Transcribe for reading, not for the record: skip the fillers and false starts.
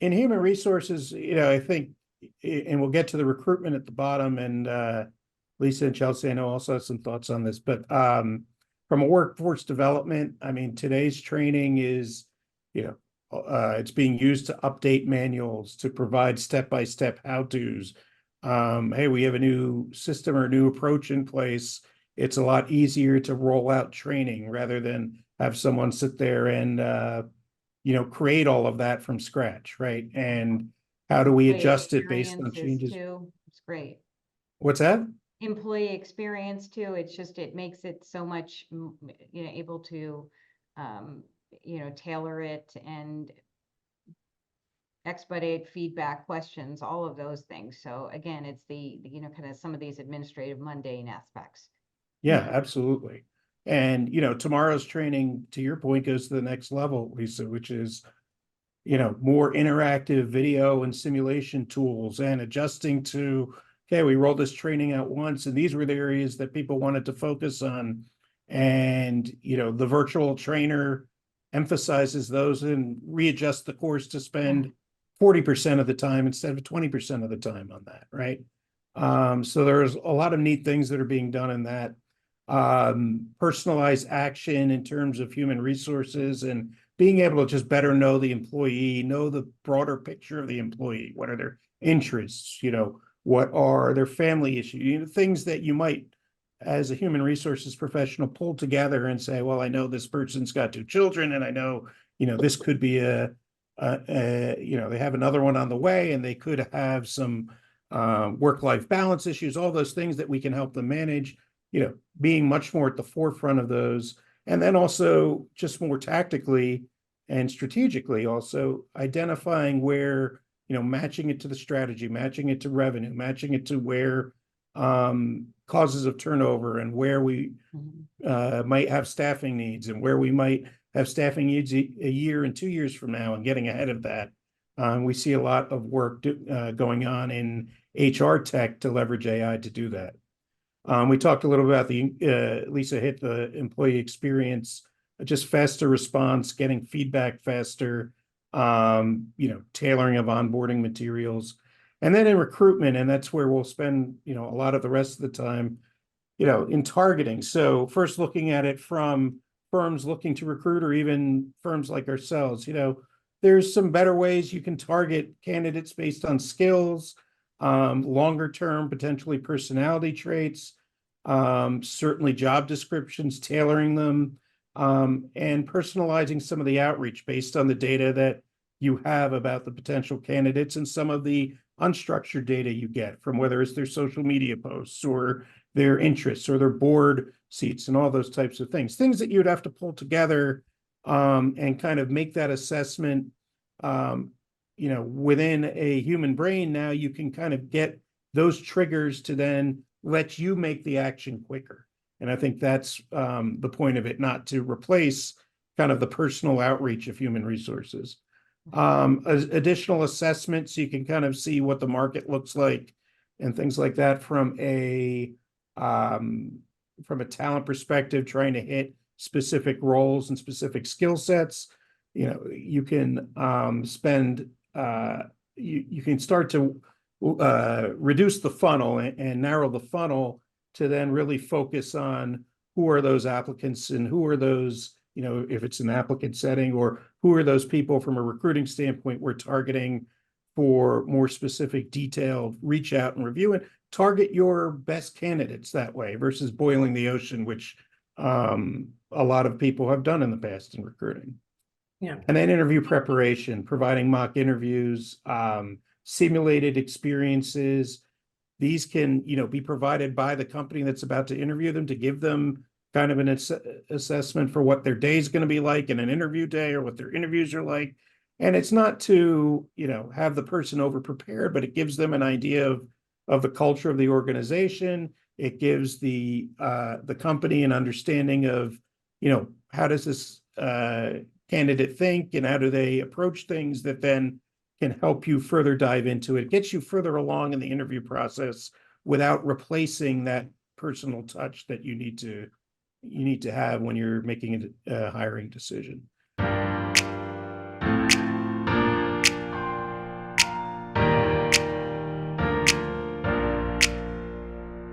in human resources, I think, and we'll get to the recruitment at the bottom, and Lisa and Chelsea, I know also have some thoughts on this, but from a workforce development, I mean, today's training is, it's being used to update manuals, to provide step-by-step how-tos. Hey, we have a new system or a new approach in place. It's a lot easier to roll out training rather than have someone sit there and, create all of that from scratch, right? And how do we adjust it based on changes? Too. It's great. What's that? Employee experience too. It's just, it makes it so much, able to, tailor it and expedite feedback, questions, all of those things. So again, it's the kind of some of these administrative mundane aspects. Yeah, absolutely. And, tomorrow's training, to your point, goes to the next level, Lisa, which is, more interactive video and simulation tools and adjusting to, okay, we rolled this training out once, and these were the areas that people wanted to focus on. And, the virtual trainer emphasizes those and readjusts the course to spend 40% of the time instead of 20% of the time on that, right? So there's a lot of neat things that are being done in that. Personalized action in terms of human resources and being able to just better know the employee, know the broader picture of the employee. What are their interests? What are their family issues? Things that you might, as a human resources professional, pull together and say, well, I know this person's got 2 children, and I know, this could be they have another one on the way, and they could have some work-life balance issues, all those things that we can help them manage, being much more at the forefront of those. And then also just more tactically and strategically also identifying where, matching it to the strategy, matching it to revenue, matching it to where causes of turnover and where we might have staffing needs and where we might have staffing needs a year and 2 years from now, and getting ahead of that. We see a lot of work going on in HR tech to leverage AI to do that. We talked a little about Lisa hit the employee experience, just faster response, getting feedback faster, tailoring of onboarding materials. And then in recruitment, and that's where we'll spend, a lot of the rest of the time, in targeting. So first looking at it from firms looking to recruit, or even firms like ourselves, there's some better ways you can target candidates based on skills, longer term, potentially personality traits, certainly job descriptions, tailoring them, and personalizing some of the outreach based on the data that you have about the potential candidates and some of the unstructured data you get from whether it's their social media posts or their interests or their board seats and all those types of things that you'd have to pull together and kind of make that assessment. Within a human brain, now you can kind of get those triggers to then let you make the action quicker. And I think that's the point of it, not to replace kind of the personal outreach of human resources. Additional assessments, so you can kind of see what the market looks like and things like that from a talent perspective, trying to hit specific roles and specific skill sets. You can spend you can start to reduce the funnel and narrow the funnel to then really focus on who are those applicants and who are those, if it's an applicant setting, or who are those people from a recruiting standpoint we're targeting for more specific, detailed reach out and review, and target your best candidates that way versus boiling the ocean, which a lot of people have done in the past in recruiting. Yeah. And then interview preparation, providing mock interviews, simulated experiences. These can, be provided by the company that's about to interview them to give them kind of an assessment for what their day is going to be like in an interview day, or what their interviews are like. And it's not to, have the person over prepared, but it gives them an idea of the culture of the organization. It gives the company an understanding of, how does this candidate think and how do they approach things that then can help you further dive into it. It gets you further along in the interview process without replacing that personal touch that you need to have when you're making a hiring decision.